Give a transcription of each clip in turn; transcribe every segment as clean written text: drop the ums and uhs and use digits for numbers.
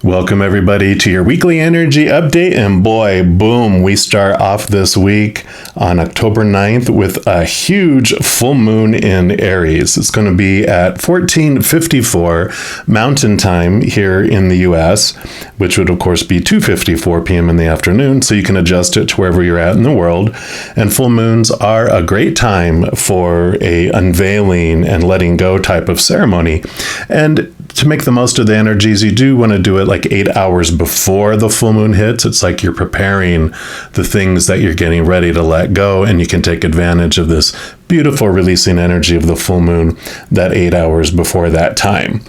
Welcome everybody to your weekly energy update, and boy, boom, we start off this week on October 9th with a huge full moon in Aries. It's going to be at 14:54 Mountain Time here in the US, which would of course be 2:54 p.m. in the afternoon, so you can adjust it to wherever you're at in the world. And full moons are a great time for a unveiling and letting go type of ceremony. And to make the most of the energies, you do want to do it like 8 hours before the full moon hits. It's like you're preparing the things that you're getting ready to let go, and you can take advantage of this beautiful releasing energy of the full moon that 8 hours before that time.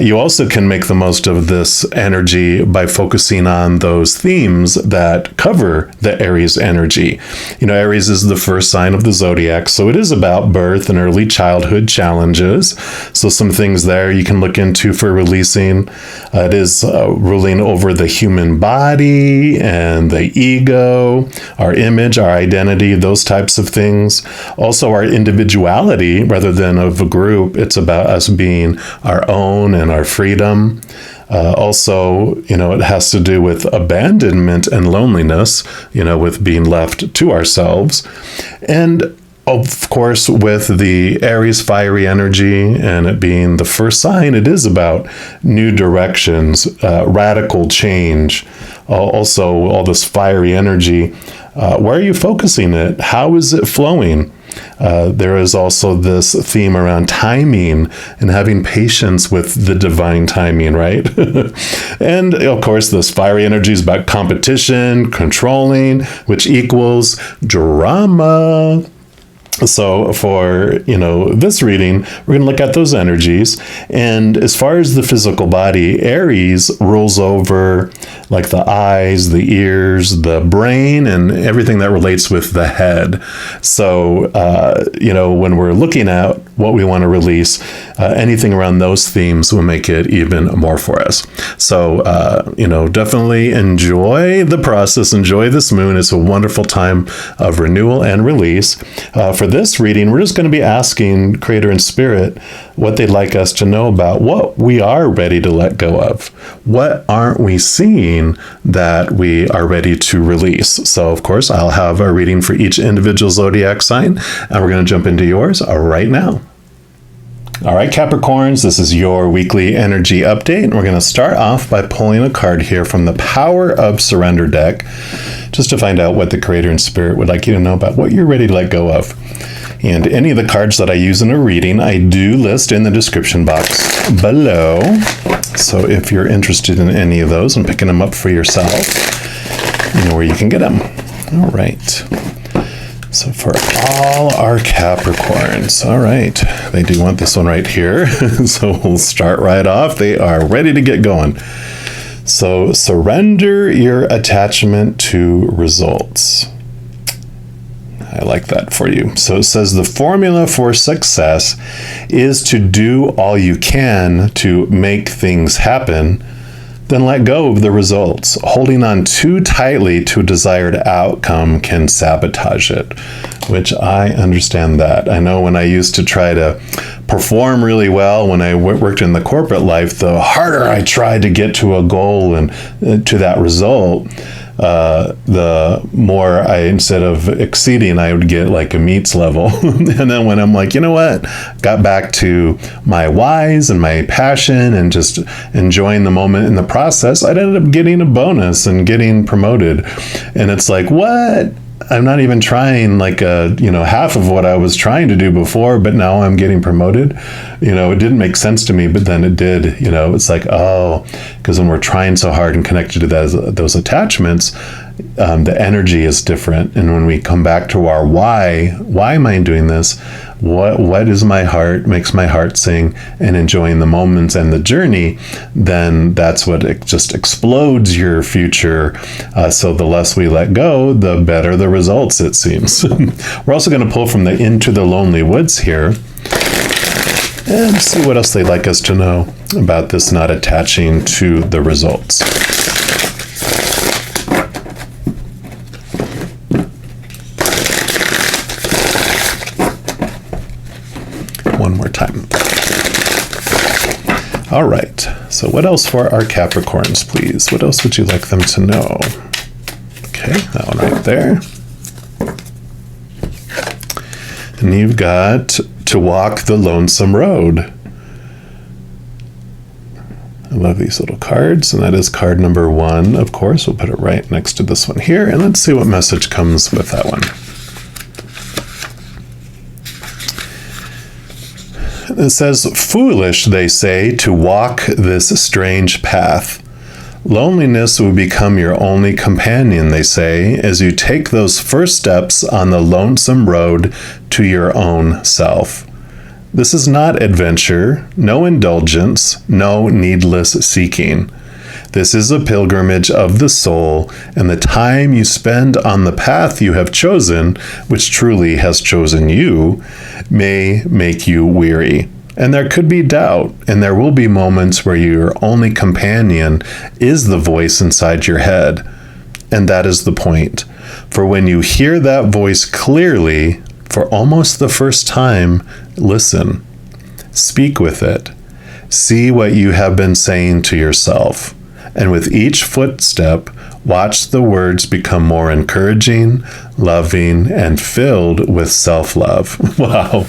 You also can make the most of this energy by focusing on those themes that cover the Aries energy. You know, Aries is the first sign of the zodiac, so it is about birth and early childhood challenges. So some things there you can look into for releasing. It is ruling over the human body and the ego, our image, our identity, those types of things. Also our individuality rather than of a group. It's about us being our own and our freedom. Also, you know, it has to do with abandonment and loneliness, you know, with being left to ourselves. And of course, with the Aries fiery energy and it being the first sign, it is about new directions, radical change. Also, all this fiery energy. Where are you focusing it? How is it flowing? There is also this theme around timing and having patience with the divine timing, right? And of course, this fiery energy is about competition, controlling, which equals drama. So for, you know, this reading, we're going to look at those energies. And as far as the physical body, Aries rules over like the eyes, the ears, the brain, and everything that relates with the head. So, you know, when we're looking at what we want to release, anything around those themes will make it even more for us. So, you know, definitely enjoy the process, enjoy this moon. It's a wonderful time of renewal and release. For this reading, we're just going to be asking Creator and Spirit what they'd like us to know about what we are ready to let go of. What aren't we seeing that we are ready to release? So, of course, I'll have a reading for each individual zodiac sign, and we're going to jump into yours right now. All right, Capricorns, this is your weekly energy update, and we're going to start off by pulling a card here from the Power of Surrender deck, just to find out what the Creator and Spirit would like you to know about what you're ready to let go of. And any of the cards that I use in a reading, I do list in the description box below. So if you're interested in any of those and picking them up for yourself, you know where you can get them. All right. So for all our Capricorns, all right, they do want this one right here. So we'll start right off. They are ready to get going. So surrender your attachment to results. I like that for you. So it says the formula for success is to do all you can to make things happen, then let go of the results. Holding on too tightly to a desired outcome can sabotage it, which I understand that. I know when I used to try to perform really well when I worked in the corporate life, the harder I tried to get to a goal and to that result, the more I, instead of exceeding, I would get like a meets level. And then when I'm like, you know what, got back to my whys and my passion and just enjoying the moment in the process, I'd ended up getting a bonus and getting promoted. And it's like, what? I'm not even trying like half of what I was trying to do before, but now I'm getting promoted. You know, it didn't make sense to me, but then it did. You know, it's like, oh, because when we're trying so hard and connected to those attachments, the energy is different. And when we come back to our why am I doing this? What is my heart, makes my heart sing, and enjoying the moments and the journey, then that's what it just explodes your future. So the less we let go, the better the results, it seems. We're also going to pull from the Into the Lonely Woods here and see what else they'd like us to know about this not attaching to the results. One more time. All right, so what else for our Capricorns, please? What else would you like them to know? Okay, that one right there. And you've got to walk the lonesome road. I love these little cards, and that is card number 1, of course. We'll put it right next to this one here, and let's see what message comes with that one. It says, foolish, they say, to walk this strange path. Loneliness will become your only companion, they say, as you take those first steps on the lonesome road to your own self. This is not adventure, no indulgence, no needless seeking. This is a pilgrimage of the soul, and the time you spend on the path you have chosen, which truly has chosen you, may make you weary. And there could be doubt, and there will be moments where your only companion is the voice inside your head. And that is the point. For when you hear that voice clearly, for almost the first time, listen. Speak with it. See what you have been saying to yourself. And with each footstep, watch the words become more encouraging, loving, and filled with self-love. Wow.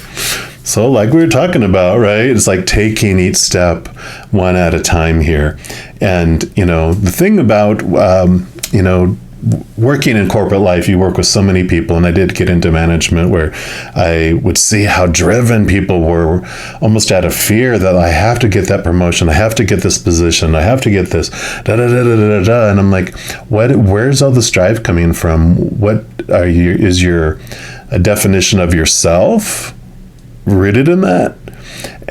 So like we were talking about, right? It's like taking each step one at a time here. And, the thing about, working in corporate life, you work with so many people, and I did get into management where I would see how driven people were, almost out of fear that I have to get that promotion, I have to get this position, I have to get this, and I'm like, where's all this drive coming from? What is your a definition of yourself rooted in that?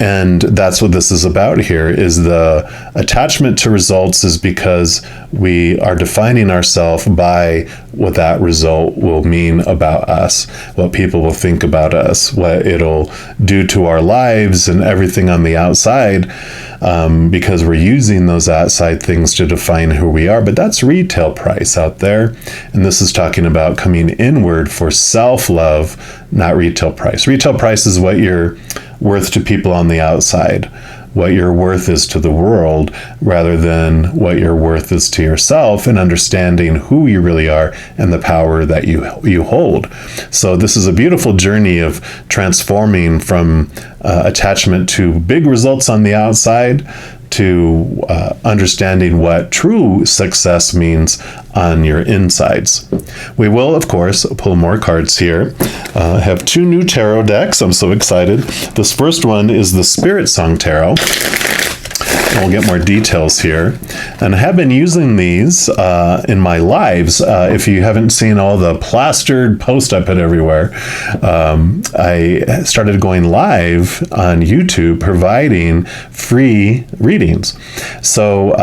And that's what this is about here, is the attachment to results is because we are defining ourselves by what that result will mean about us, what people will think about us, what it'll do to our lives and everything on the outside, because we're using those outside things to define who we are. But that's retail price out there. And this is talking about coming inward for self-love, not retail price. Retail price is what you're worth to people on the outside, what your worth is to the world, rather than what your worth is to yourself, and understanding who you really are and the power that you hold. So this is a beautiful journey of transforming from attachment to big results on the outside to understanding what true success means on your insides. We will, of course, pull more cards here. I have 2 new tarot decks. I'm so excited. This first one is the Spirit Song Tarot. We'll get more details here. And I have been using these in my lives. If you haven't seen all the plastered posts I put everywhere, I started going live on YouTube providing free readings. So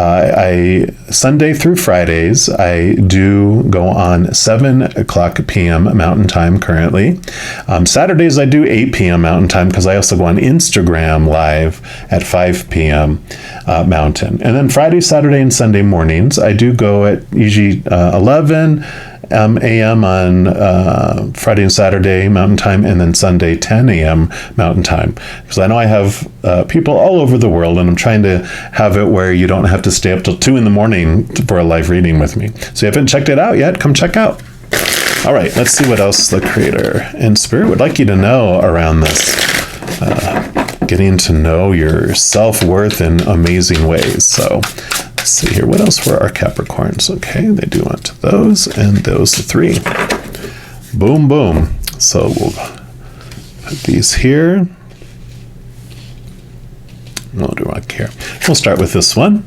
Sunday through Fridays, I do go on 7 o'clock p.m. Mountain Time currently. Saturdays, I do 8 p.m. Mountain Time because I also go on Instagram live at 5 p.m. Mountain. And then Friday, Saturday, and Sunday mornings, I do go at usually 11 a.m. on Friday and Saturday Mountain Time, and then Sunday 10 a.m. Mountain Time. Because I know I have people all over the world, and I'm trying to have it where you don't have to stay up till 2 in the morning for a live reading with me. So if you haven't checked it out yet, come check out. All right, let's see what else the Creator and Spirit would like you to know around this. Getting to know your self-worth in amazing ways. So let's see here. What else for our Capricorns? Okay, they do want those and those 3. Boom, boom. So we'll put these here. We'll do right here. We'll start with this one.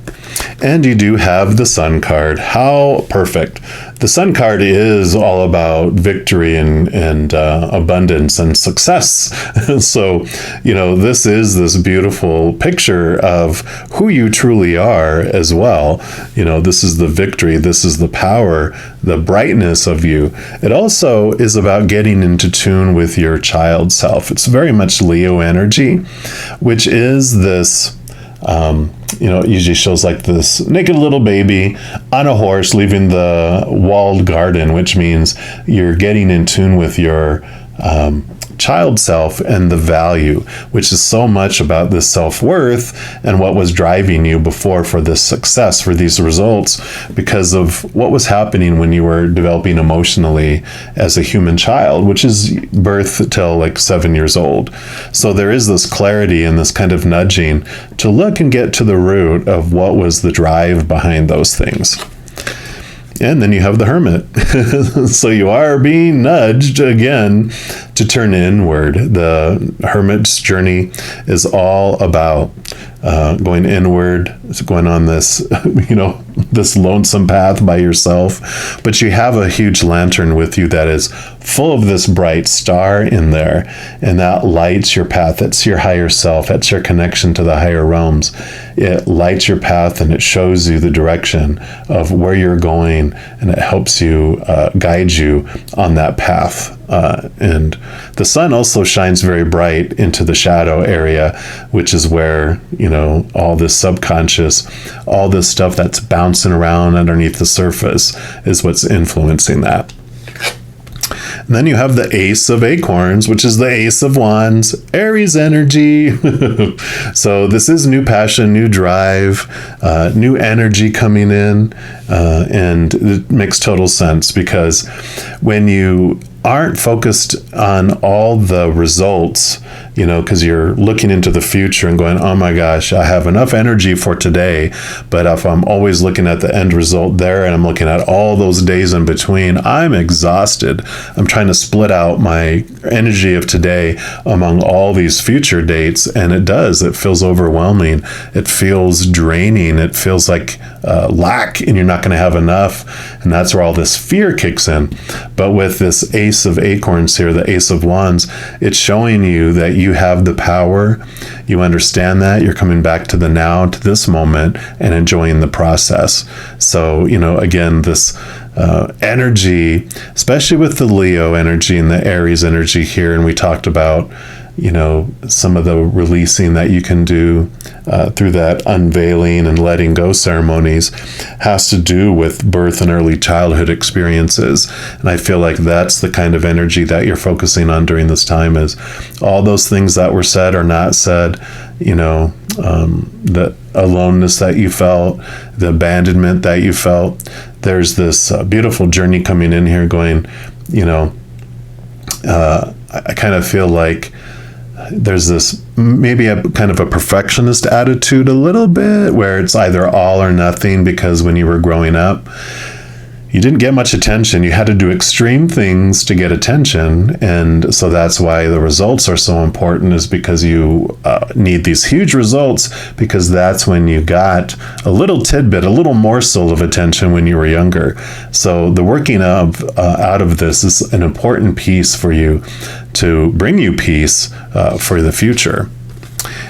And you do have the Sun card. How perfect. The Sun card is all about victory and abundance and success. So, this is this beautiful picture of who you truly are as well. This is the victory. This is the power, the brightness of you. It also is about getting into tune with your child self. It's very much Leo energy, which is this it usually shows like this naked little baby on a horse leaving the walled garden, which means you're getting in tune with your child self and the value, which is so much about this self-worth and what was driving you before for this success, for these results, because of what was happening when you were developing emotionally as a human child, which is birth till like 7 years old. So there is this clarity and this kind of nudging to look and get to the root of what was the drive behind those things. And then you have the Hermit. So you are being nudged again to turn inward. The Hermit's journey is all about going inward. It's going on this, this lonesome path by yourself. But you have a huge lantern with you that is full of this bright star in there. And that lights your path. That's your higher self. That's your connection to the higher realms. It lights your path and it shows you the direction of where you're going. And it helps you guide you on that path. And the sun also shines very bright into the shadow area, which is where, all this subconscious, all this stuff that's bouncing around underneath the surface is what's influencing that. And then you have the Ace of Acorns, which is the Ace of Wands, Aries energy. So this is new passion, new drive, new energy coming in. And it makes total sense because when you aren't focused on all the results, because you're looking into the future and going, oh my gosh, I have enough energy for today. But if I'm always looking at the end result there and I'm looking at all those days in between, I'm exhausted. I'm trying to split out my energy of today among all these future dates. And it feels overwhelming. It feels draining. It feels like lack and you're not going to have enough. And that's where all this fear kicks in. But with this Ace of Acorns here, the Ace of Wands, it's showing you that you have the power. You understand that. You're coming back to the now, to this moment, and enjoying the process. So, again, this energy, especially with the Leo energy and the Aries energy here, and we talked about some of the releasing that you can do through that unveiling and letting go ceremonies has to do with birth and early childhood experiences. And I feel like that's the kind of energy that you're focusing on during this time, is all those things that were said or not said, the aloneness that you felt, the abandonment that you felt. There's this beautiful journey coming in here going, I kind of feel like there's this maybe a kind of a perfectionist attitude a little bit, where it's either all or nothing, because when you were growing up, you didn't get much attention. You had to do extreme things to get attention. And so that's why the results are so important, is because you need these huge results, because that's when you got a little tidbit, a little morsel of attention when you were younger. So the working of out of this is an important piece for you to bring you peace for the future.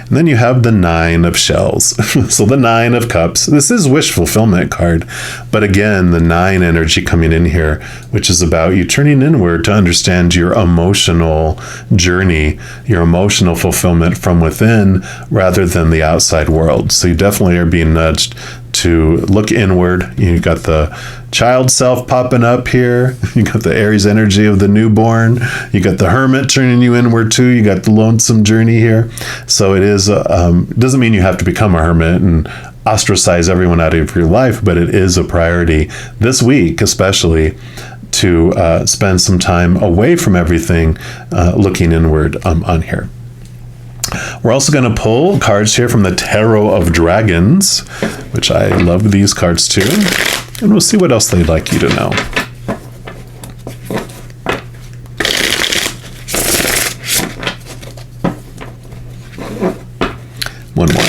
And then you have the Nine of Shells. So the Nine of Cups. This is wish fulfillment card. But again, the 9 energy coming in here, which is about you turning inward to understand your emotional journey, your emotional fulfillment from within rather than the outside world. So you definitely are being nudged to look inward. You got the child self popping up here. You got the Aries energy of the newborn. You got the Hermit turning you inward too. You got the lonesome journey here. So it is, doesn't mean you have to become a hermit and ostracize everyone out of your life, but it is a priority this week, especially, to spend some time away from everything, looking inward on here. We're also going to pull cards here from the Tarot of Dragons, which I love these cards too. And we'll see what else they'd like you to know. One more.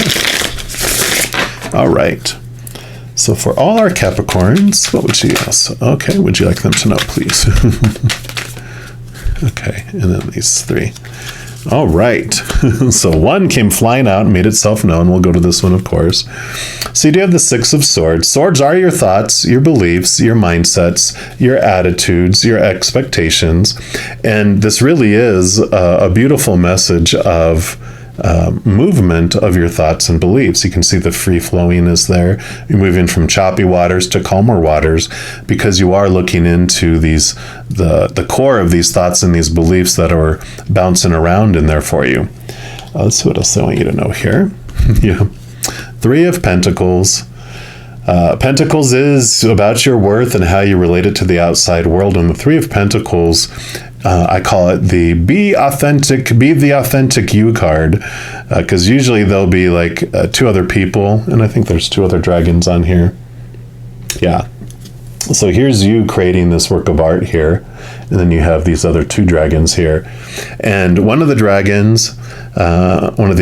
All right. So for all our Capricorns, what would she ask? Okay, would you like them to know, please? Okay, and then these 3. All right. So 1 came flying out and made itself known. We'll go to this one, of course. So you do have the 6 of Swords. Swords are your thoughts, your beliefs, your mindsets, your attitudes, your expectations. And this really is a beautiful message of movement of your thoughts and beliefs. You can see the free flowing is there. You're moving from choppy waters to calmer waters because you are looking into the core of these thoughts and these beliefs that are bouncing around in there for you. Let's see what else I want you to know here. Yeah. Three of Pentacles. Pentacles is about your worth and how you relate it to the outside world. And the Three of Pentacles, I call it the be the authentic you card, because usually there'll be like two other people, and I think there's two other dragons on here. Yeah. So here's you creating this work of art here, and then you have these other two dragons here. And one of the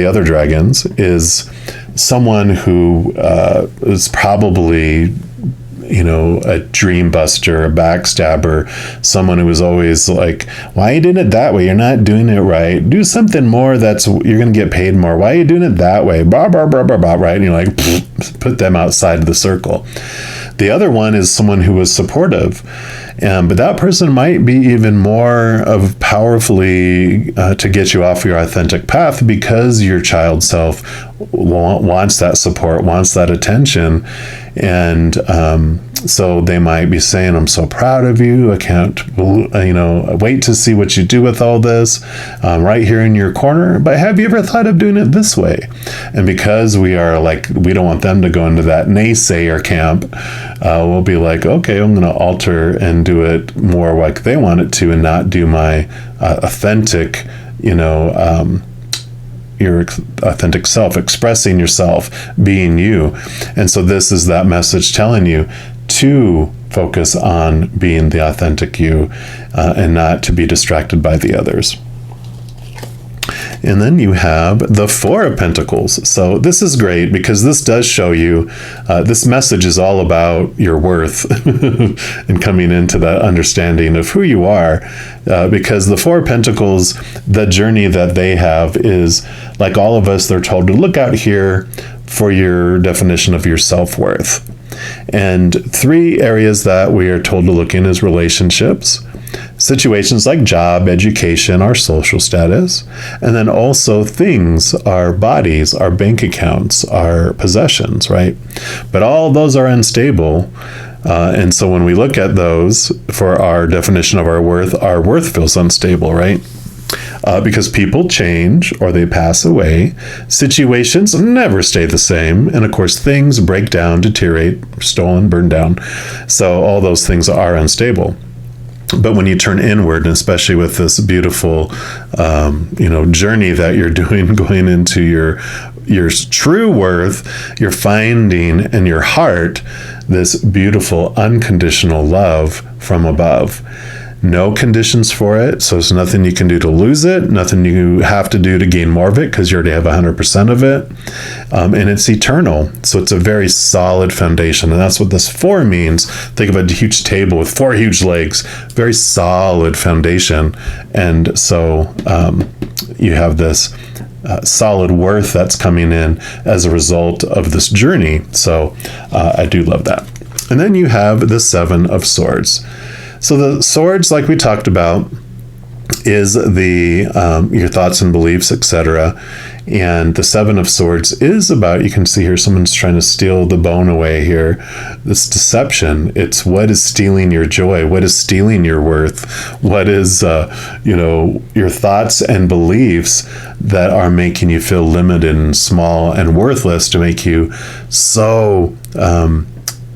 other dragons is someone who is probably, a dream buster, a backstabber, someone who was always like, why are you doing it that way? You're not doing it right. Do something more you're going to get paid more. Why are you doing it that way? Blah, blah, blah, blah, blah, right? And you're like, put them outside of the circle. The other one is someone who was supportive. But that person might be even more of powerfully to get you off your authentic path because your child self wants that support, wants that attention. And so they might be saying, I'm so proud of you. I can't, wait to see what you do with all this. Right here in your corner. But have you ever thought of doing it this way? And because we don't want them to go into that naysayer camp, we'll be like, okay, I'm going to alter and do it more like they want it to and not do my authentic, your authentic self, expressing yourself, being you. And so this is that message telling you to focus on being the authentic you and not to be distracted by the others. And then you have the Four of Pentacles. So this is great because this does show you, this message is all about your worth and coming into that understanding of who you are. Because the Four of Pentacles, the journey that they have is, like all of us, they're told to look out here for your definition of your self-worth. And three areas that we are told to look in is relationships, situations like job, education, our social status, and then also things, our bodies, our bank accounts, our possessions, right? But all those are unstable. And so when we look at those for our definition of our worth feels unstable, right? Because people change or they pass away. Situations never stay the same. And of course, things break down, deteriorate, stolen, burned down. So all those things are unstable. But when you turn inward, and especially with this beautiful, journey that you're doing, going into your true worth, you're finding in your heart this beautiful, unconditional love from above. No conditions for it, so there's nothing you can do to lose it, nothing you have to do to gain more of it because you already have 100% of it, and it's eternal. So it's a very solid foundation, and that's what this four means. Think of a huge table with four huge legs, very solid foundation, and so you have this solid worth that's coming in as a result of this journey. So I do love that. And then you have the Seven of Swords. So the swords, like we talked about, is your thoughts and beliefs, etc. And the Seven of Swords is about, you can see here, someone's trying to steal the bone away here. This deception, it's what is stealing your joy? What is stealing your worth? What is, your thoughts and beliefs that are making you feel limited and small and worthless to make you so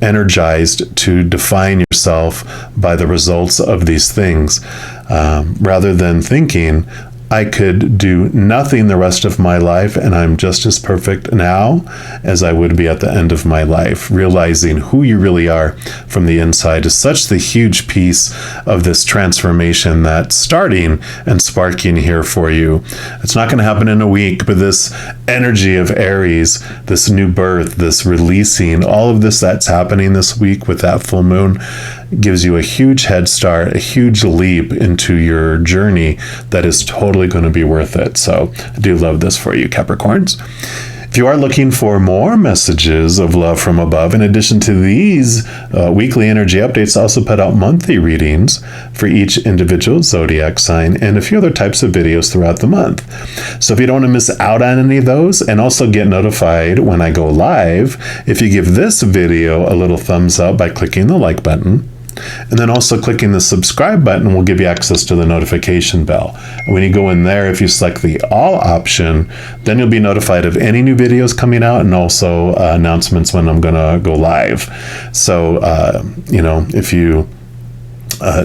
energized to define yourself by the results of these things, rather than thinking, I could do nothing the rest of my life and I'm just as perfect now as I would be at the end of my life. Realizing who you really are from the inside is such the huge piece of this transformation that's starting and sparking here for you. It's not going to happen in a week, but this energy of Aries, this new birth, this releasing, all of this that's happening this week with that full moon gives you a huge head start, a huge leap into your journey that is totally going to be worth it. So I do love this for you, Capricorns. If you are looking for more messages of love from above, in addition to these weekly energy updates, I also put out monthly readings for each individual zodiac sign and a few other types of videos throughout the month. So if you don't want to miss out on any of those and also get notified when I go live, if you give this video a little thumbs up by clicking the like button, and then also clicking the subscribe button will give you access to the notification bell. And when you go in there, if you select the all option, then you'll be notified of any new videos coming out and also announcements when I'm going to go live. So, if you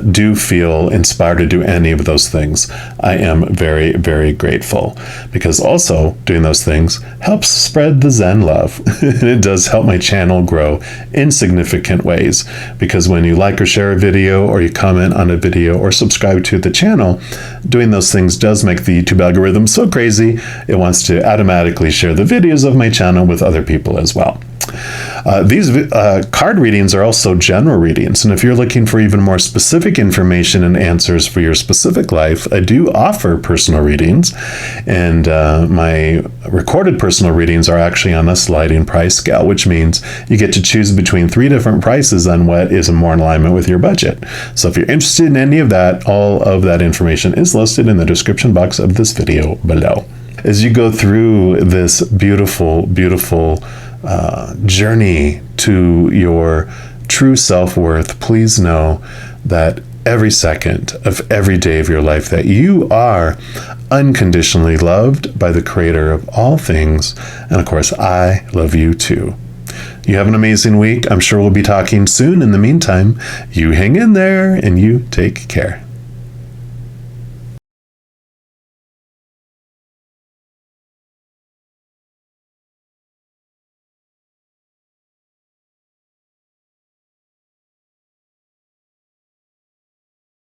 do feel inspired to do any of those things, I am very, very grateful, because also doing those things helps spread the Zen love. It does help my channel grow in significant ways, because when you like or share a video, or you comment on a video, or subscribe to the channel, doing those things does make the YouTube algorithm so crazy it wants to automatically share the videos of my channel with other people as well. These card readings are also general readings, and if you're looking for even more specific information and answers for your specific life, I do offer personal readings, and my recorded personal readings are actually on a sliding price scale, which means you get to choose between 3 different prices on what is more in alignment with your budget. So if you're interested in any of that, all of that information is listed in the description box of this video below. As you go through this beautiful, beautiful journey to your true self-worth, please know that every second of every day of your life that you are unconditionally loved by the creator of all things. And of course, I love you too. You have an amazing week. I'm sure we'll be talking soon. In the meantime, you hang in there and you take care.